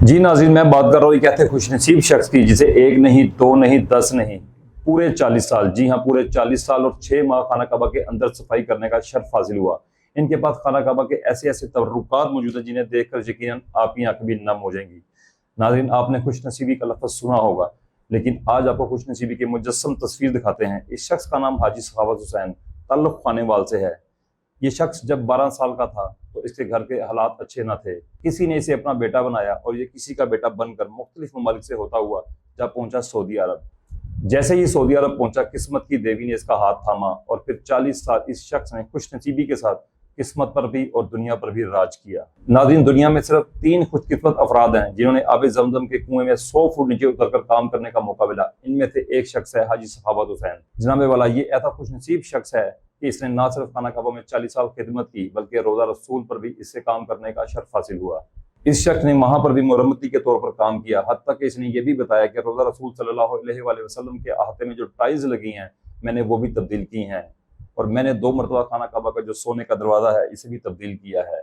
जी नाज़रीन, मैं बात कर रहा हूँ एक ऐसे खुशनसीब शख्स की जिसे एक नहीं, दो नहीं, 10 नहीं, पूरे 40 साल, जी हाँ पूरे 40 साल और 6 माह खाना काबा के अंदर सफाई करने का शर्फ हासिल हुआ। इनके पास खाना काबा के ऐसे ऐसे तबरुकात मौजूद हैं जिन्हें देखकर यकीनन आपकी आंखें भी नम हो जाएंगी। नाज़रीन, आपने खुशनसीबी का लफ्ज़ सुना होगा, लेकिन आज आपको खुशनसीबी की मुजस्सम तस्वीर दिखाते हैं। इस शख्स का नाम हाजी सखावत हुसैन ताल्लुक़ खानेवाल से है। ये शख्स जब 12 साल का था तो इसके घर के हालात अच्छे न थे। किसी ने इसे अपना बेटा बनाया और ये किसी का बेटा बनकर मुख्तलिफ ममालिक से होता हुआ जब पहुंचा सऊदी अरब। जैसे ही सऊदी अरब पहुंचा, किस्मत की देवी ने इसका हाथ थामा और फिर 40 साल इस शख्स ने खुशनसीबी के साथ किस्मत पर भी और दुनिया पर भी राज किया। नाज़रीन, दुनिया में सिर्फ 3 खुशकिस्मत अफराद हैं जिन्होंने आबे जमजम के कुएं में 100 फुट नीचे उतरकर काम करने का मौका मिला। इनमें से एक शख्स है हाजी सखावत हुसैन। जनाबे वाला ये ऐसा खुशनसीब शख्स है कि इसने न सिर्फ खाना काबा में 40 साल खिदमत की, बल्कि रोजा रसूल पर भी इससे काम करने का शर्फ हासिल हुआ। इस शख्स ने वहां पर भी मुरम्मती के तौर पर काम किया। हद तक इसने ये भी बताया कि रोजा रसूल सल्लल्लाहु अलैहि वसल्लम के अहाते में जो टाइल्स लगी हैं, मैंने वो भी तब्दील की हैं, और मैंने 2 मरतबा खाना काबा का जो सोने का दरवाजा है इसे भी तब्दील किया है।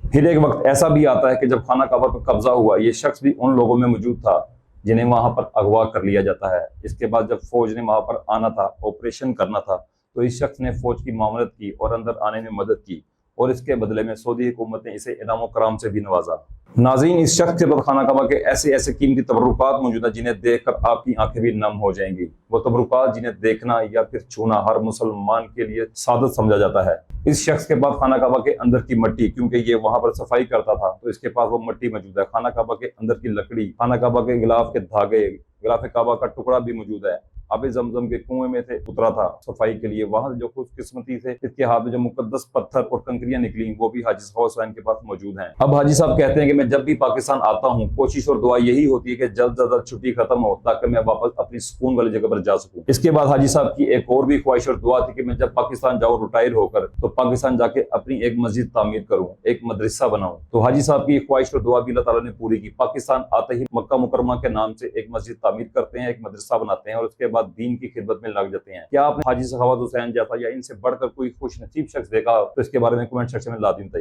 फिर एक वक्त ऐसा भी आता है कि जब खाना काबा पर कब्जा हुआ, ये शख्स भी उन लोगों में मौजूद था जिन्हें वहां पर अगवा कर लिया जाता है। इसके बाद जब फौज ने वहां पर आना था, ऑपरेशन करना था, तो इस शख्स ने फौज की मामलत की और अंदर आने में मदद की, और इसके बदले में सऊदी हुकूमत ने इसे इनाम कराम से भी नवाजा। नाज़रीन, इस शख्स के बाद खाना काबा के ऐसे ऐसे कीमती तबरुकात मौजूद हैं जिन्हें देखकर आपकी आंखें भी नम हो जाएंगी। वो तबरुकात जिन्हें देखना या फिर छूना हर मुसलमान के लिए सादत समझा जाता है। इस शख्स के पास खाना काबा के अंदर की मिट्टी, क्योंकि ये वहां पर सफाई करता था तो इसके पास वो मिट्टी मौजूद है। खाना काबा के अंदर की लकड़ी, खाना काबा के गिलाफ के धागे, गिलाफ काबा का टुकड़ा भी मौजूद है। आबे जमजम के कुएं में से उतरा था सफाई के लिए, वहां जो खुशकिस्मती से इसके हाथ में जो मुकद्दस पत्थर और कंकरियां निकली, वो भी हाजी सखावत हुसैन के पास मौजूद हैं। अब हाजी साहब कहते हैं कि मैं जब भी पाकिस्तान आता हूँ, कोशिश और दुआ यही होती है कि जल्द से जल्द छुट्टी खत्म हो ताकि मैं वापस अपनी सुकून वाली जगह पर जा सकूं। इसके बाद हाजी साहब की एक और भी ख्वाहिश और दुआ थी कि मैं जब पाकिस्तान जाऊँ रिटायर होकर, तो पाकिस्तान जाके अपनी एक मस्जिद तामीर करूँ, एक मदरसा बनाऊं। तो हाजी साहब की ख्वाहिश और दुआ भी अल्लाह ताला ने पूरी की। पाकिस्तान आते ही मक्का मुकरमा के नाम से एक मस्जिद तामीर करते हैं, एक मदरसा बनाते हैं, और उसके बाद दीन की खिदमत में लग जाते हैं। क्या आपने हाजी सखावत हुसैन जैसा या इनसे बढ़कर कोई खुश नसीब शख्स देखा? तो इसके बारे में कमेंट सेक्शन में लाजिम बताइए।